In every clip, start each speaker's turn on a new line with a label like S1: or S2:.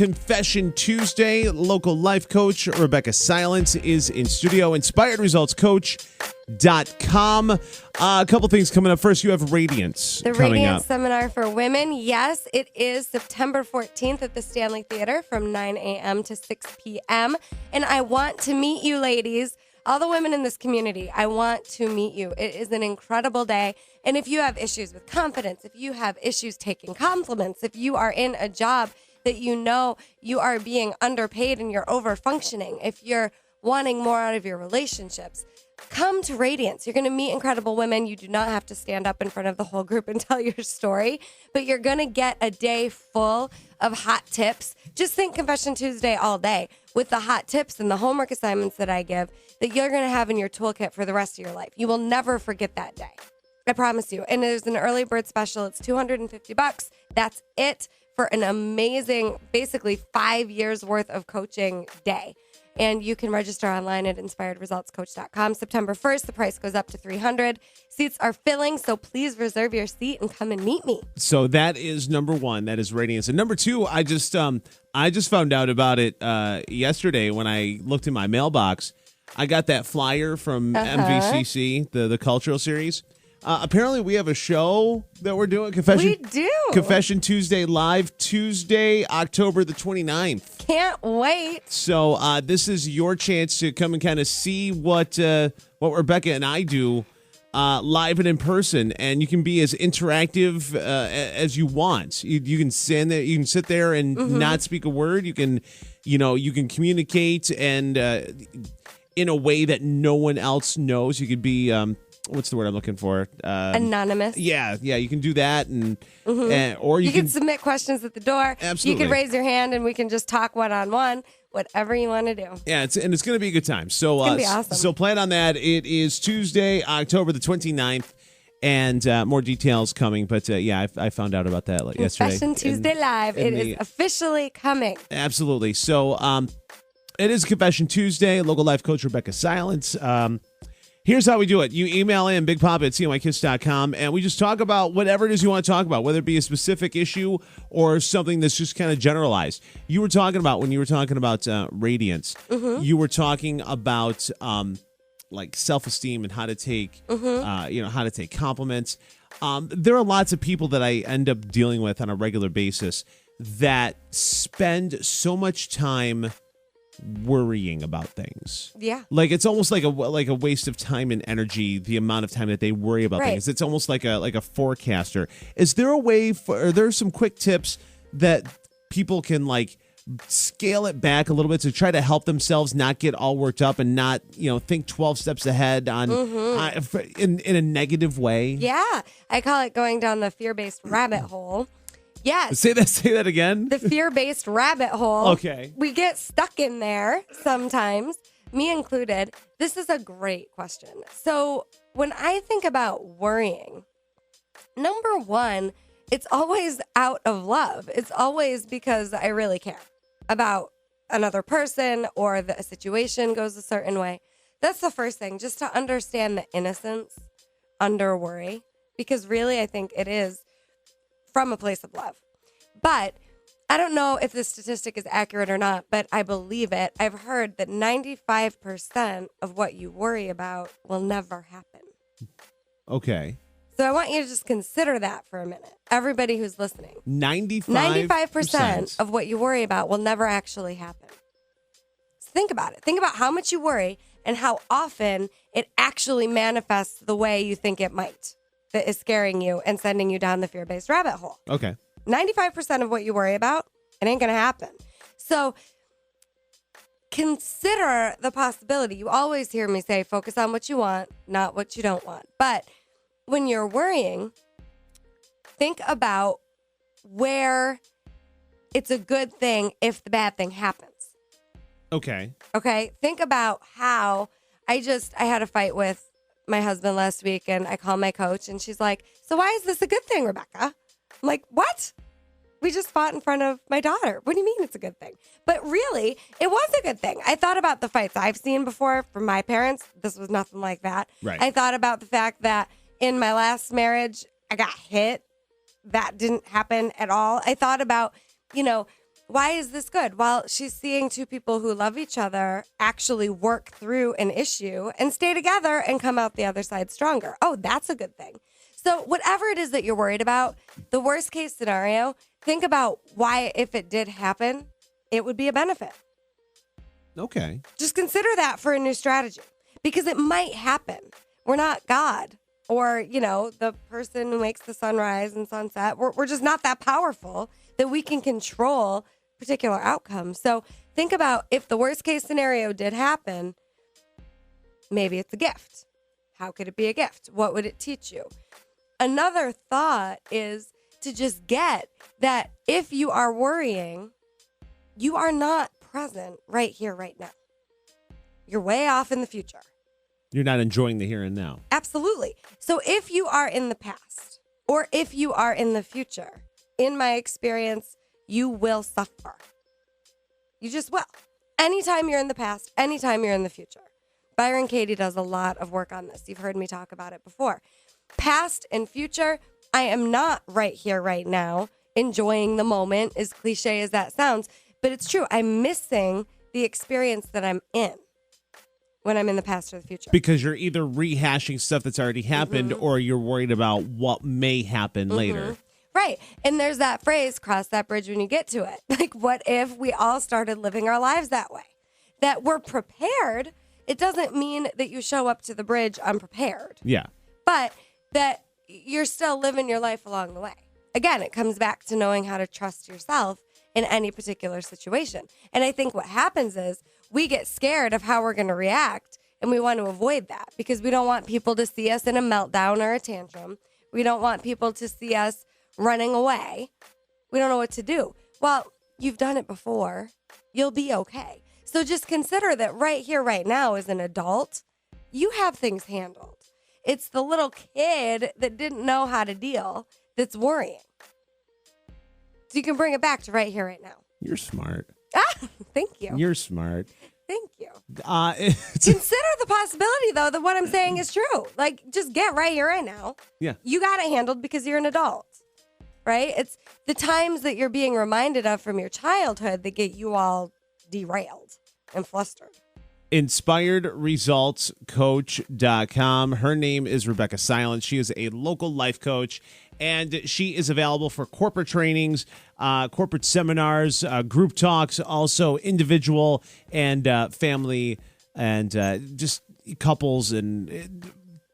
S1: Confession Tuesday. Local life coach Rebecca Silence is in studio. InspiredResultsCoach.com. A couple things coming up. First, you have Radiance
S2: The
S1: coming
S2: Radiance
S1: up.
S2: Seminar for Women. Yes, it is September 14th at the Stanley Theater from 9 a.m. to 6 p.m. And I want to meet you, ladies. All the women in this community, I want to meet you. It is an incredible day. And if you have issues with confidence, if you have issues taking compliments, if you are in a job that you know you are being underpaid and you're over-functioning, if you're wanting more out of your relationships, come to Radiance. You're going to meet incredible women. You do not have to stand up in front of the whole group and tell your story, but you're going to get a day full of hot tips. Just think Confession Tuesday all day with the hot tips and the homework assignments that I give that you're going to have in your toolkit for the rest of your life. You will never forget that day. I promise you. And there's an early bird special. It's $250. That's it for an amazing, basically 5 years worth of coaching day. And you can register online at InspiredResultsCoach.com. September 1st, the price goes up to $300. Seats are filling, so please reserve your seat and come and meet me.
S1: So that is number one. That is Radiance. And number two, I just found out about it yesterday when I looked in my mailbox. I got that flyer from MVCC, the cultural series. Apparently, we have a show that we're doing.
S2: We do.
S1: Confession Tuesday live Tuesday, October the 29th.
S2: Can't wait.
S1: So this is your chance to come and kind of see what Rebecca and I do live and in person, and you can be as interactive as you want. You can stand there, you can sit there and not speak a word. You can communicate and in a way that no one else knows. You could be what's the word I'm looking for?
S2: Anonymous.
S1: Yeah, you can do that, and or
S2: you can submit questions at the door.
S1: Absolutely.
S2: You can raise your hand, and we can just talk one-on-one. Whatever you want to do.
S1: Yeah, it's going to be a good time. So,
S2: it's going to be awesome.
S1: So plan on that. It is Tuesday, October the 29th, and more details coming. But I found out about that yesterday.
S2: Confession Tuesday Live. It is officially coming.
S1: Absolutely. So it is Confession Tuesday. Local life coach Rebecca Silence. Here's how we do it. You email in bigpapa@cnykiss.com, and we just talk about whatever it is you want to talk about, whether it be a specific issue or something that's just kind of generalized. You were talking about, when you were talking about Radiance, you were talking about like self-esteem and how to take, how to take compliments. There are lots of people that I end up dealing with on a regular basis that spend so much time worrying about things.
S2: Yeah.
S1: Like it's almost like a waste of time and energy, the amount of time that they worry about things. It's almost like a forecaster. Is there a way are there some quick tips that people can like scale it back a little bit to try to help themselves not get all worked up and not, think 12 steps ahead on in a negative way?
S2: Yeah. I call it going down the fear-based rabbit hole. Yes.
S1: Say that again.
S2: The fear-based rabbit hole.
S1: Okay.
S2: We get stuck in there sometimes, me included. This is a great question. So when I think about worrying, number one, it's always out of love. It's always because I really care about another person or the situation goes a certain way. That's the first thing, just to understand the innocence under worry, because really I think it is from a place of love. But I don't know if this statistic is accurate or not, but I believe it. I've heard that 95% of what you worry about will never happen.
S1: Okay.
S2: So I want you to just consider that for a minute. Everybody who's listening.
S1: 95%
S2: of what you worry about will never actually happen. So think about it. Think about how much you worry and how often it actually manifests the way you think it might. That is scaring you and sending you down the fear-based rabbit hole.
S1: Okay.
S2: 95% of what you worry about, it ain't going to happen. So consider the possibility. You always hear me say, focus on what you want, not what you don't want. But when you're worrying, think about where it's a good thing if the bad thing happens.
S1: Okay.
S2: Okay? Think about how I had a fight with my husband last week, and I call my coach, and she's like, so why is this a good thing, Rebecca? I'm like, what? We just fought in front of my daughter. What do you mean it's a good thing? But really, it was a good thing. I thought about the fights I've seen before from my parents. This was nothing like that.
S1: Right.
S2: I thought about the fact that in my last marriage, I got hit. That didn't happen at all. I thought about, why is this good? Well, she's seeing two people who love each other actually work through an issue and stay together and come out the other side stronger. Oh, that's a good thing. So whatever it is that you're worried about, the worst case scenario, think about why, if it did happen, it would be a benefit.
S1: Okay.
S2: Just consider that for a new strategy because it might happen. We're not God or, the person who makes the sunrise and sunset. We're just not that powerful that we can control particular outcomes. So think about if the worst case scenario did happen, maybe it's a gift. How could it be a gift? What would it teach you? Another thought is to just get that if you are worrying, you are not present right here, right now. You're way off in the future.
S1: You're not enjoying the here and now.
S2: Absolutely. So if you are in the past or if you are in the future, in my experience, you will suffer. You just will. Anytime you're in the past, anytime you're in the future. Byron Katie does a lot of work on this. You've heard me talk about it before. Past and future, I am not right here, right now, enjoying the moment, as cliche as that sounds. But it's true. I'm missing the experience that I'm in when I'm in the past or the future.
S1: Because you're either rehashing stuff that's already happened or you're worried about what may happen later.
S2: Right. And there's that phrase, cross that bridge when you get to it. Like, what if we all started living our lives that way? That we're prepared. It doesn't mean that you show up to the bridge unprepared.
S1: Yeah.
S2: But that you're still living your life along the way. Again, it comes back to knowing how to trust yourself in any particular situation. And I think what happens is we get scared of how we're going to react, and we want to avoid that because we don't want people to see us in a meltdown or a tantrum. We don't want people to see us running away. We don't know what to do. Well, you've done it before. You'll be okay. So just consider that right here, right now, as an adult, you have things handled. It's the little kid that didn't know how to deal that's worrying. So you can bring it back to right here, right now.
S1: You're smart.
S2: Thank you.
S1: You're smart.
S2: Thank you.
S1: It's
S2: Consider the possibility, though, that what I'm saying is true. Like, just get right here, right now.
S1: Yeah.
S2: You got it handled because you're an adult, right? It's the times that you're being reminded of from your childhood that get you all derailed and flustered.
S1: InspiredResultsCoach.com. Her name is Rebecca Silence. She is a local life coach, and she is available for corporate trainings, corporate seminars, group talks, also individual and family and just couples. And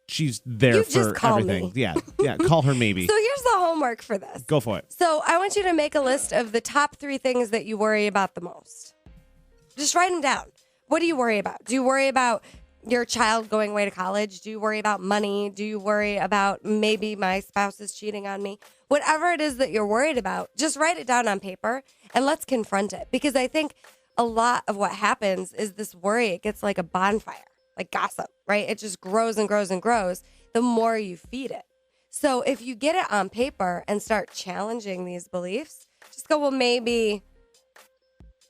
S1: she's there
S2: You
S1: for
S2: just call
S1: everything.
S2: me.
S1: Yeah. Call her maybe.
S2: So here's the homework for this.
S1: Go for it.
S2: So I want you to make a list of the top 3 things that you worry about the most. Just write them down. What do you worry about? Do you worry about your child going away to college? Do you worry about money? Do you worry about maybe my spouse is cheating on me? Whatever it is that you're worried about, just write it down on paper and let's confront it. Because I think a lot of what happens is this worry, it gets like a bonfire, like gossip, right? It just grows and grows and grows the more you feed it. So if you get it on paper and start challenging these beliefs, just go, well, maybe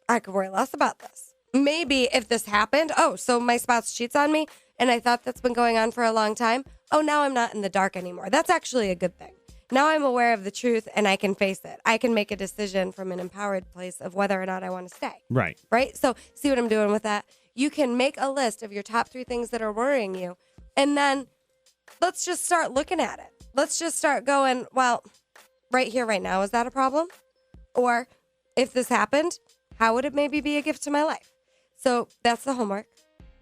S2: I could worry less about this. Maybe if this happened, so my spouse cheats on me and I thought that's been going on for a long time. Oh, now I'm not in the dark anymore. That's actually a good thing. Now I'm aware of the truth and I can face it. I can make a decision from an empowered place of whether or not I want to stay.
S1: Right.
S2: Right? So see what I'm doing with that? You can make a list of your top 3 things that are worrying you. And then let's just start looking at it. Let's just start going, well, right here, right now, is that a problem? Or if this happened, how would it maybe be a gift to my life? So that's the homework.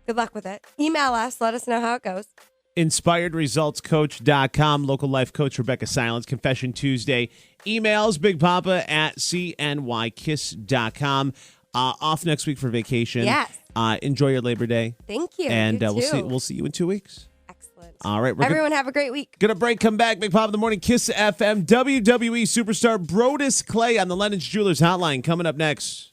S2: Good luck with it. Email us. Let us know how it goes.
S1: InspiredResultsCoach.com. Local life coach Rebecca Silence. Confession Tuesday. Emails BigPapa@CNYKiss.com. Off next week for vacation.
S2: Yes.
S1: Enjoy your Labor Day.
S2: Thank you.
S1: And
S2: You too.
S1: we'll see you in 2 weeks.
S2: Excellent.
S1: All right.
S2: Everyone have a great week.
S1: Gonna break, come back. Big Papa in the Morning, Kiss FM. WWE superstar Brodus Clay on the Lennon's Jewelers Hotline coming up next.